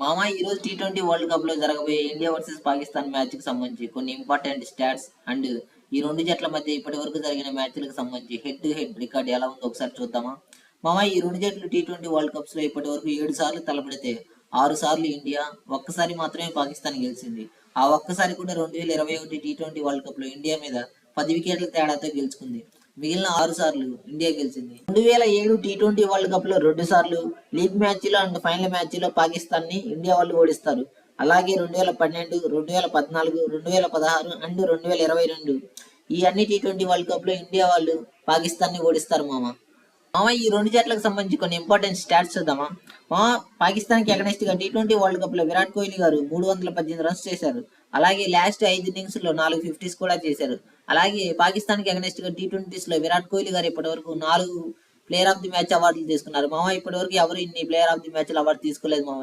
మామ ఈరోజు T20 world cup లో జరగబోయే ఇండియా వర్సెస్ పాకిస్తాన్ మ్యాచ్ కి సంబంధించి కొన్ని ఇంపార్టెంట్ స్టాట్స్ అండ్ ఈ రెండు జట్ల మధ్య ఇప్పటి వరకు జరిగిన మ్యాచ్లకు సంబంధించి హెడ్ టు హెడ్ రికార్డ్ ఎలా ఉందో ఒకసారి చూద్దామా. మామ ఈ రెండు జట్లు టీ20 వరల్డ్ కప్స్ లో ఇప్పటి వరకు 7 సార్లు తలపడితే 6 సార్లు ఇండియా, ఒక్కసారి మాత్రమే పాకిస్తాన్ గెలిచింది. ఆ ఒక్కసారి కూడా 2021 టీ20 వరల్డ్ కప్ లో ఇండియా మీద 10 వికెట్ల తేడాతో గెలుచుకుంది. మిగిలిన 6 సార్లు ఇండియా గెలిచింది. 2007 టీ20 వరల్డ్ కప్ లో 2 సార్లు లీగ్ మ్యాచ్ లో అండ్ ఫైనల్ మ్యాచ్ లో పాకిస్తాన్ ని ఇండియా వాళ్ళు ఓడిస్తారు. అలాగే 2012, 2014, 2016 అండ్ 2022 ఈ అన్ని టీ20 వరల్డ్ కప్ లో ఇండియా వాళ్ళు పాకిస్తాన్ ని ఓడిస్తారు మామ. ఈ రెండు జట్లకు సంబంధించి కొన్ని ఇంపార్టెంట్ స్టాట్స్ చూద్దామా. పాకిస్తాన్ కి అగనెస్ట్ గా టీ20 వరల్డ్ కప్ లో విరాట్ కోహ్లీ గారు 318 రన్స్ చేశారు. అలాగే లాస్ట్ 5 ఇన్నింగ్స్ లో 4 50s కూడా చేశారు. అలాగే పాకిస్తాన్ కి అగనెస్ట్ గా టీ20s లో విరాట్ కోహ్లీ గారు ఇప్పటి వరకు 4 ప్లేయర్ ఆఫ్ ది మ్యాచ్ అవార్డులు తీసుకున్నారు మామ. ఇప్పటి వరకు ఎవరు ఇన్ని player of the match award తీసుకోలేదు మామ.